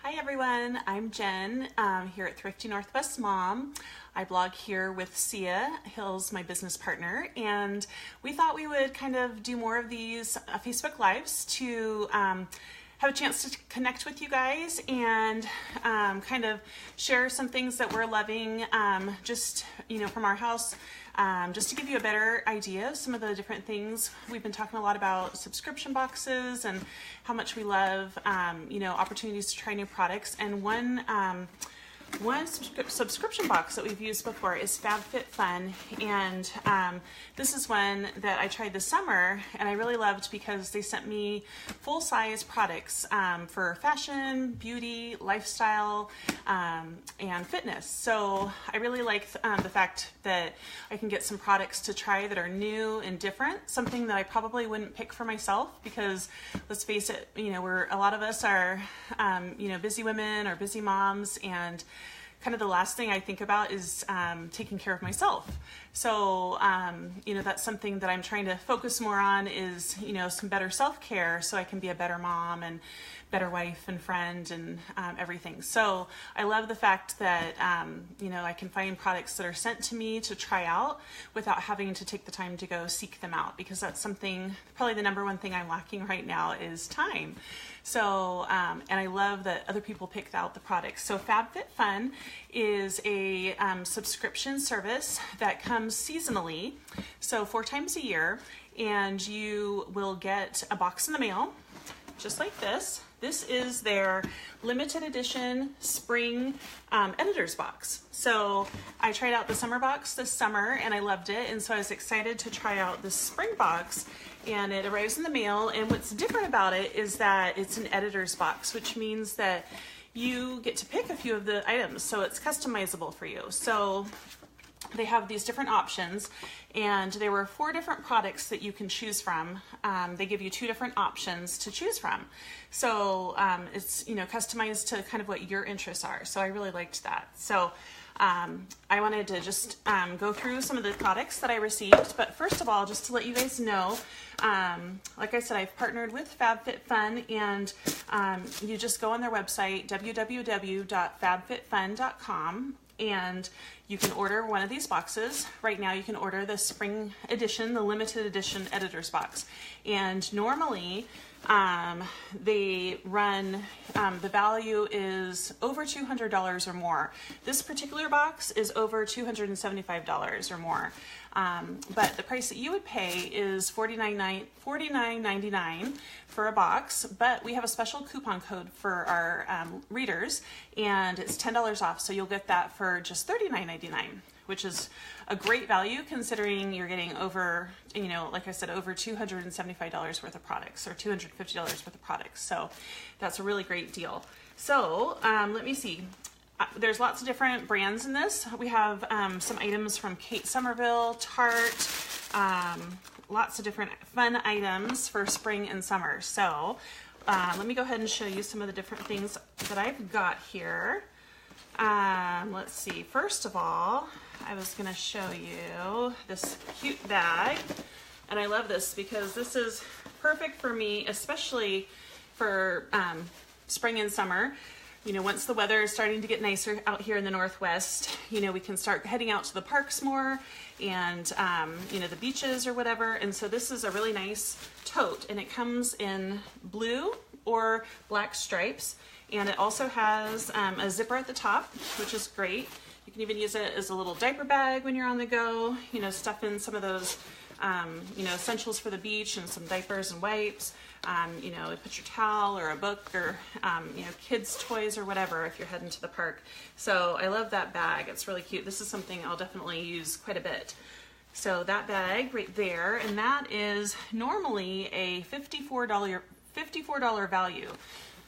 Hi everyone, I'm Jen here at Thrifty Northwest Mom. I blog here with Sia Hills, my business partner, and we thought we would kind of do more of these Facebook Lives to have a chance to connect with you guys and kind of share some things that we're loving just, from our house. Just to give you a better idea of some of the different things. We've been talking a lot about subscription boxes and how much we love, opportunities to try new products. And one subscription box that we've used before is Fab Fit Fun, and this is one that I tried this summer and I really loved because they sent me full-size products for fashion, beauty, lifestyle, and fitness. So I really like the fact that I can get some products to try that are new and different, something that I probably wouldn't pick for myself because, let's face it, a lot of us are busy women or busy moms, and kind of the last thing I think about is taking care of myself. So, that's something that I'm trying to focus more on is, some better self-care so I can be a better mom and better wife and friend and everything. So I love the fact that, I can find products that are sent to me to try out without having to take the time to go seek them out, because that's something, probably the number one thing I'm lacking right now is time. So, and I love that other people picked out the products. So FabFitFun is a subscription service that comes seasonally, so 4 times a year, and you will get a box in the mail, just like this. This is their limited edition spring editor's box. So I tried out the summer box this summer and I loved it, and so I was excited to try out this spring box, and it arrives in the mail. And what's different about it is that it's an editor's box, which means that you get to pick a few of the items, so it's customizable for you. So they have these different options, and there were 4 different products that you can choose from. They give you 2 different options to choose from. So it's, customized to kind of what your interests are. So I really liked that. So I wanted to just go through some of the products that I received. But first of all, just to let you guys know, like I said, I've partnered with FabFitFun, and you just go on their website, www.fabfitfun.com, and you can order one of these boxes. Right now you can order the spring edition, the limited edition editor's box. And normally they run, the value is over $200 or more. This particular box is over $275 or more. But the price that you would pay is $49.99 for a box, but we have a special coupon code for our readers, and it's $10 off, so you'll get that for just $39.99, which is a great value considering you're getting over, like I said, over $275 worth of products, or $250 worth of products. So that's a really great deal. So let me see. There's lots of different brands in this. We have some items from Kate Somerville, Tarte, lots of different fun items for spring and summer. So let me go ahead and show you some of the different things that I've got here. Let's see. First of all, I was going to show you this cute bag, and I love this because this is perfect for me, especially for spring and summer. Once the weather is starting to get nicer out here in the Northwest, we can start heading out to the parks more and, the beaches or whatever. And so this is a really nice tote, and it comes in blue or black stripes. And it also has a zipper at the top, which is great. You can even use it as a little diaper bag when you're on the go, stuff in some of those, essentials for the beach and some diapers and wipes. Put your towel or a book or, kids' toys or whatever if you're heading to the park. So I love that bag. It's really cute. This is something I'll definitely use quite a bit. So that bag right there, and that is normally a $54 value.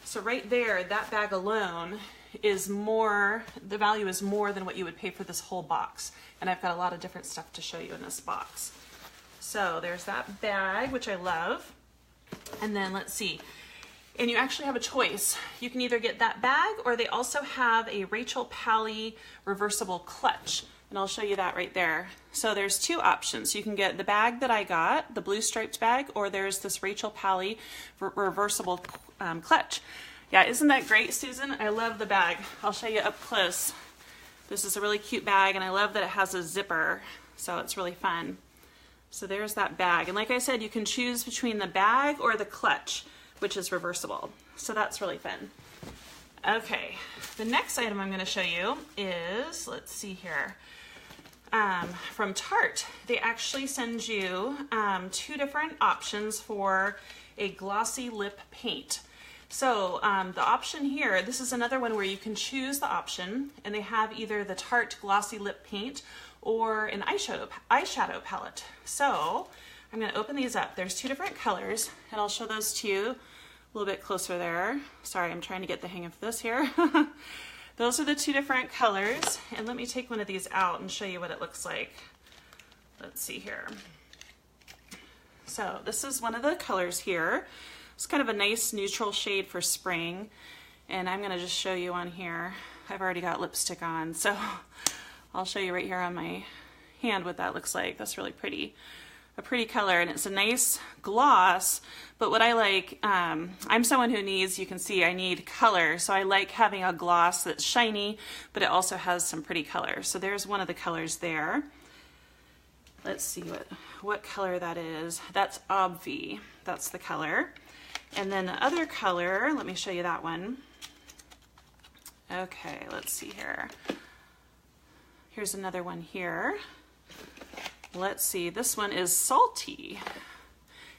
So right there, that bag alone is more, the value is more than what you would pay for this whole box. And I've got a lot of different stuff to show you in this box. So there's that bag, which I love. And then let's see, and you actually have a choice. You can either get that bag, or they also have a Rachel Pally reversible clutch. And I'll show you that right there. So there's 2 options. You can get the bag that I got, the blue striped bag, or there's this Rachel Pally reversible clutch. Yeah, isn't that great, Susan? I love the bag. I'll show you up close. This is a really cute bag, and I love that it has a zipper, so it's really fun. So there's that bag. And like I said, you can choose between the bag or the clutch, which is reversible. So that's really fun. Okay, the next item I'm going to show you is, let's see here, from Tarte. They actually send you 2 different options for a glossy lip paint. So the option here, this is another one where you can choose the option, and they have either the Tarte Glossy Lip Paint or an eyeshadow palette. So I'm going to open these up. There's 2 different colors, and I'll show those to you a little bit closer there. Sorry, I'm trying to get the hang of this here. Those are the 2 different colors, and let me take one of these out and show you what it looks like. Let's see here. So this is one of the colors here. It's kind of a nice neutral shade for spring, and I'm going to just show you on here. I've already got lipstick on, so I'll show you right here on my hand what that looks like. That's really pretty. A pretty color, and it's a nice gloss, but what I like, I'm someone who needs, you can see I need color, so I like having a gloss that's shiny, but it also has some pretty color. So there's one of the colors there. Let's see what color that is. That's Obvi. That's the color. And then the other color, let me show you that one. Okay, let's see here. Here's another one here. Let's see, this one is Salty.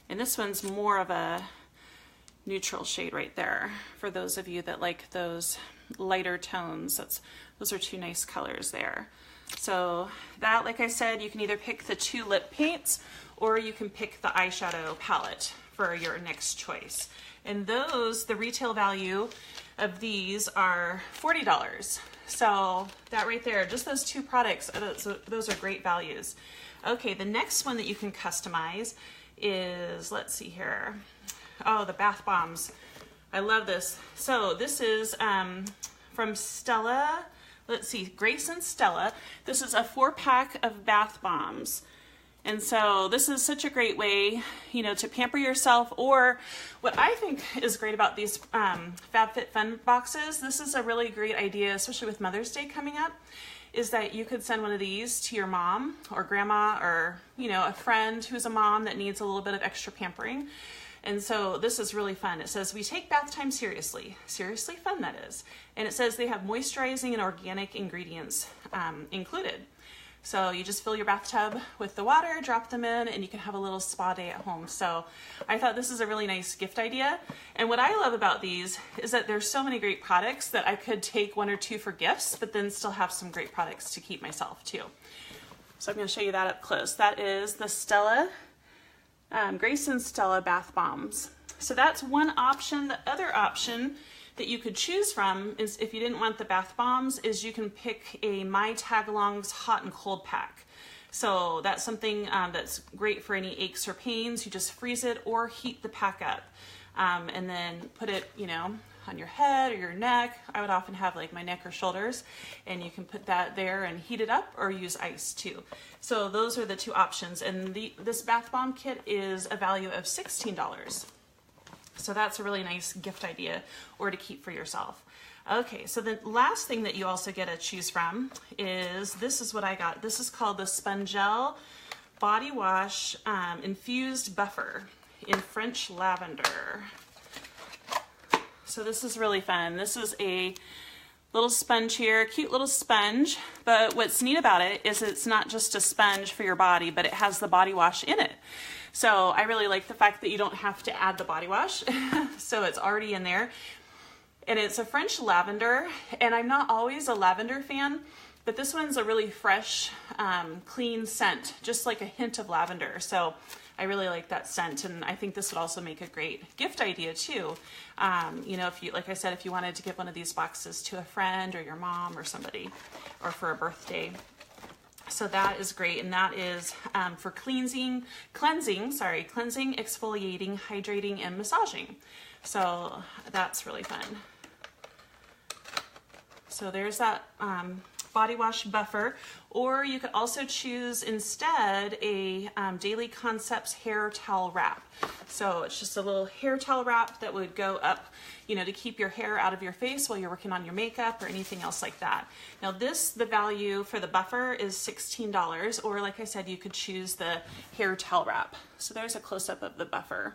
And this one's more of a neutral shade right there for those of you that like those lighter tones. Those are 2 nice colors there. So that, like I said, you can either pick the 2 lip paints or you can pick the eyeshadow palette for your next choice. And those, the retail value of these are $40. So that right there, just those 2 products, those are great values. Okay, the next one that you can customize is, let's see here. Oh, the bath bombs. I love this. So this is from Stella. Let's see, Grace and Stella. This is a 4-pack of bath bombs. And so this is such a great way, you know, to pamper yourself. Or what I think is great about these FabFitFun boxes, this is a really great idea, especially with Mother's Day coming up, is that you could send one of these to your mom or grandma or, you know, a friend who's a mom that needs a little bit of extra pampering. And so this is really fun. It says, we take bath time seriously. Seriously fun, that is. And it says they have moisturizing and organic ingredients included. So you just fill your bathtub with the water, drop them in, and you can have a little spa day at home. So I thought this is a really nice gift idea. And what I love about these is that there's so many great products that I could take 1 or 2 for gifts, but then still have some great products to keep myself too. So I'm going to show you that up close. That is the Stella, Grace and Stella bath bombs. So that's one option. The other option that you could choose from is, if you didn't want the bath bombs, is you can pick a My Tagalongs hot and cold pack. So that's something that's great for any aches or pains. You just freeze it or heat the pack up, and then put it, you know, on your head or your neck. I would often have like my neck or shoulders, and you can put that there and heat it up or use ice too. So those are the 2 options, and this bath bomb kit is a value of $16. So that's a really nice gift idea, or to keep for yourself. Okay, so the last thing that you also get to choose from is, this is what I got. This is called the Spongel Body Wash Infused Buffer in French Lavender. So this is really fun. This is a little sponge here, cute little sponge, but what's neat about it is it's not just a sponge for your body, but it has the body wash in it. So I really like the fact that you don't have to add the body wash. So it's already in there. And it's a French lavender, and I'm not always a lavender fan, but this one's a really fresh, clean scent, just like a hint of lavender. So I really like that scent, and I think this would also make a great gift idea too. You know, if you, like I said, if you wanted to give one of these boxes to a friend or your mom or somebody, or for a birthday. So that is great, and that is for cleansing, exfoliating, hydrating, and massaging. So that's really fun. So there's that body wash buffer, or you could also choose instead a Daily Concepts hair towel wrap. So it's just a little hair towel wrap that would go up, you know, to keep your hair out of your face while you're working on your makeup or anything else like that. Now the value for the buffer is $16, or like I said, you could choose the hair towel wrap. So there's a close-up of the buffer.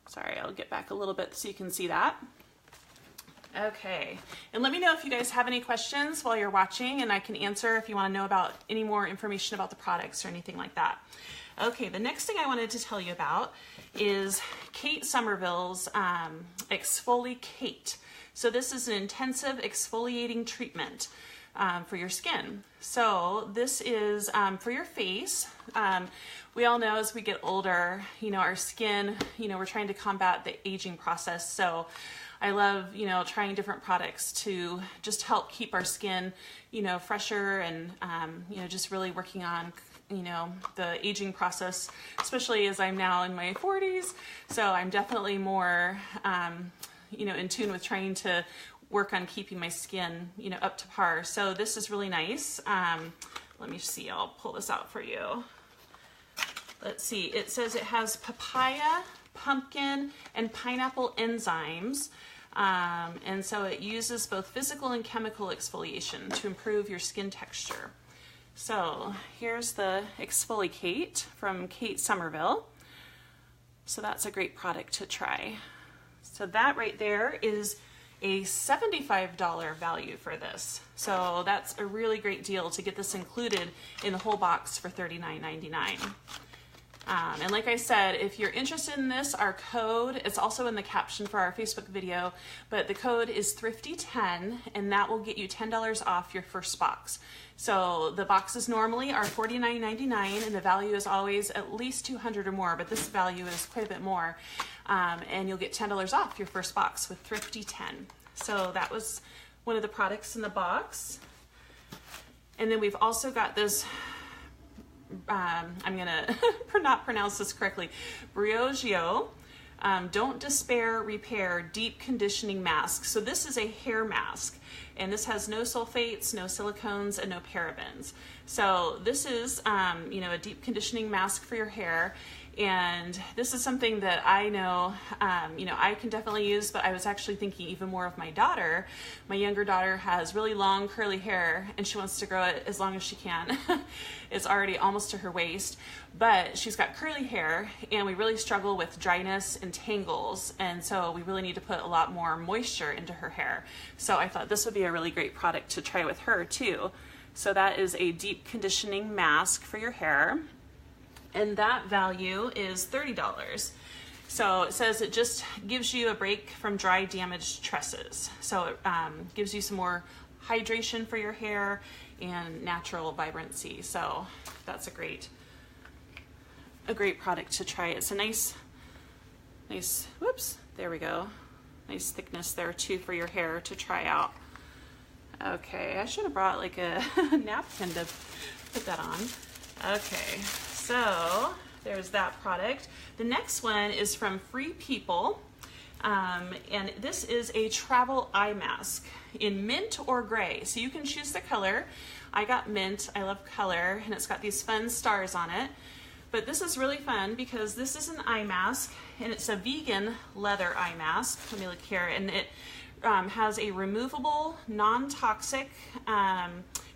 Sorry, I'll get back a little bit so you can see that. Okay, and let me know if you guys have any questions while you're watching, and I can answer if you want to know about any more information about the products or anything like that. Okay, the next thing I wanted to tell you about is Kate Somerville's Exfoliate. So this is an intensive exfoliating treatment for your skin. So this is for your face. We all know as we get older, you know, our skin, you know, we're trying to combat the aging process. So I love, you know, trying different products to just help keep our skin, you know, fresher and, you know, just really working on, you know, the aging process, especially as I'm now in my 40s. So I'm definitely more, you know, in tune with trying to work on keeping my skin, you know, up to par. So this is really nice. Let me see, I'll pull this out for you. Let's see, it says it has papaya, pumpkin, and pineapple enzymes. And so it uses both physical and chemical exfoliation to improve your skin texture. So here's the Exfoliate from Kate Somerville. So that's a great product to try. So that right there is a $75 value for this. So that's a really great deal to get this included in the whole box for $39.99. And like I said, if you're interested in this, our code, it's also in the caption for our Facebook video, but the code is Thrifty10, and that will get you $10 off your first box. So the boxes normally are $49.99, and the value is always at least $200 or more, but this value is quite a bit more. And you'll get $10 off your first box with Thrifty10. So that was one of the products in the box. And then we've also got this, I'm gonna not pronounce this correctly, Briogeo Don't Despair Repair Deep Conditioning Mask. So this is a hair mask, and this has no sulfates, no silicones, and no parabens. So this is, you know, a deep conditioning mask for your hair. And this is something that I know, you know, I can definitely use, but I was actually thinking even more of my daughter. My younger daughter has really long curly hair, and she wants to grow it as long as she can. It's already almost to her waist, but she's got curly hair, and we really struggle with dryness and tangles, and so we really need to put a lot more moisture into her hair. So I thought this would be a really great product to try with her too. So that is a deep conditioning mask for your hair. And that value is $30. So it says it just gives you a break from dry, damaged tresses. So it gives you some more hydration for your hair and natural vibrancy. So that's a great product to try. It's a nice, whoops, there we go. Nice thickness there too for your hair to try out. Okay, I should have brought like a napkin to put that on. Okay. So there's that product. The next one is from Free People, and this is a travel eye mask in mint or gray. So you can choose the color. I got mint, I love color, and it's got these fun stars on it. But this is really fun because this is an eye mask, and it's a vegan leather eye mask. Let me look here, and it has a removable, non-toxic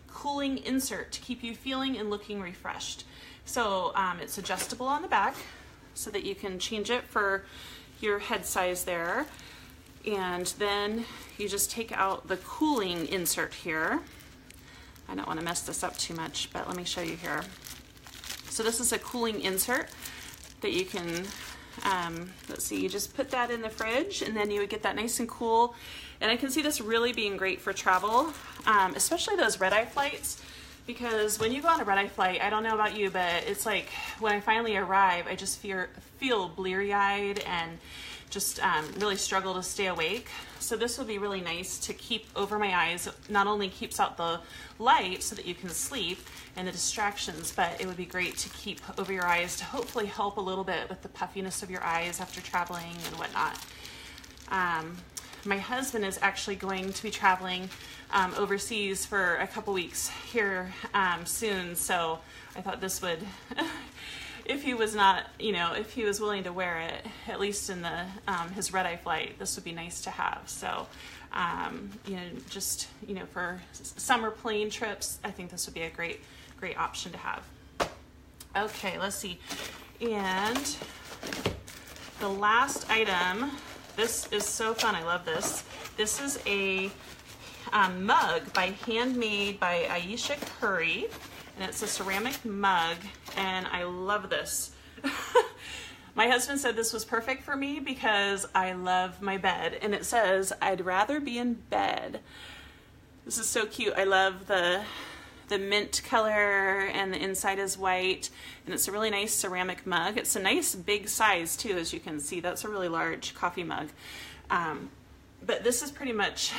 cooling insert to keep you feeling and looking refreshed. So it's adjustable on the back so that you can change it for your head size there. And then you just take out the cooling insert here. I don't want to mess this up too much, but let me show you here. So this is a cooling insert that you can, let's see, you just put that in the fridge, and then you would get that nice and cool. And I can see this really being great for travel, especially those red-eye flights. Because when you go on a red-eye flight, I don't know about you, but it's like when I finally arrive, I just feel bleary-eyed and just really struggle to stay awake. So this would be really nice to keep over my eyes. Not only keeps out the light so that you can sleep and the distractions, but it would be great to keep over your eyes to hopefully help a little bit with the puffiness of your eyes after traveling and whatnot. My husband is actually going to be traveling overseas for a couple weeks here soon, so I thought this would if he was not, you know, if he was willing to wear it, at least in the his red-eye flight, this would be nice to have. So, you know, just, you know, for summer plane trips, I think this would be a great option to have. Okay, let's see. And the last item, this is so fun. I love this. This is a mug handmade by Aisha Curry, and it's a ceramic mug, and I love this. My husband said this was perfect for me because I love my bed, and it says, "I'd rather be in bed." This is so cute. I love the mint color, and the inside is white, and it's a really nice ceramic mug. It's a nice big size too, as you can see. That's a really large coffee mug. But this is pretty much,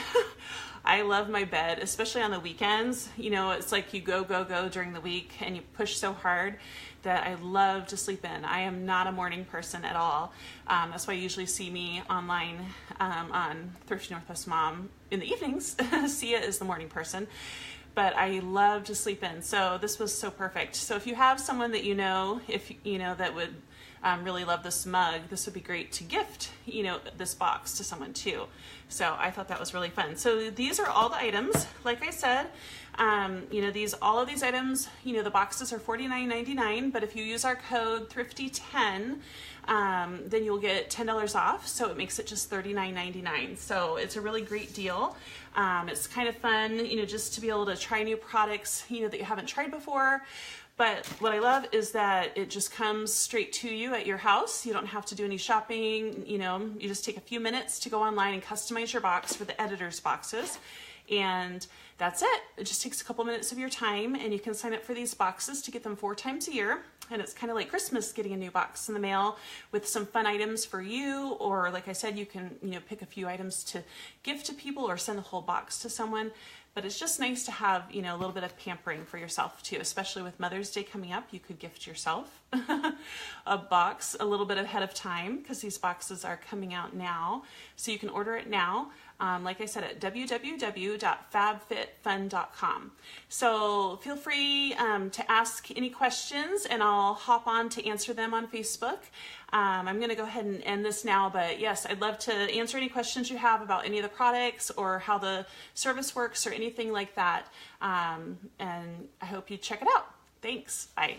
I love my bed, especially on the weekends. You know, it's like you go during the week and you push so hard that I love to sleep in. I am not a morning person at all. That's why you usually see me online on Thrifty Northwest Mom in the evenings. Sia is the morning person. But I love to sleep in, so this was so perfect. So if you have someone that you know, if you know, that would really love this mug, this would be great to gift, you know, this box to someone too. So I thought that was really fun. So these are all the items. Like I said, you know, all of these items, you know, the boxes are $49.99, but if you use our code Thrifty10, then you'll get $10 off. So it makes it just $39.99. So it's a really great deal. It's kind of fun, you know, just to be able to try new products, you know, that you haven't tried before. But what I love is that it just comes straight to you at your house. You don't have to do any shopping. You know, you just take a few minutes to go online and customize your box for the editor's boxes. And that's it. It just takes a couple minutes of your time, and you can sign up for these boxes to get them 4 times a year. And it's kind of like Christmas, getting a new box in the mail with some fun items for you. Or like I said, you can, you know, pick a few items to gift to people or send a whole box to someone. But it's just nice to have, you know, a little bit of pampering for yourself too, especially with Mother's Day coming up. You could gift yourself a box a little bit ahead of time, because these boxes are coming out now. So you can order it now. Like I said, at www.fabfitfun.com. So feel free to ask any questions, and I'll hop on to answer them on Facebook. I'm going to go ahead and end this now, but yes, I'd love to answer any questions you have about any of the products or how the service works or anything like that. And I hope you check it out. Thanks. Bye.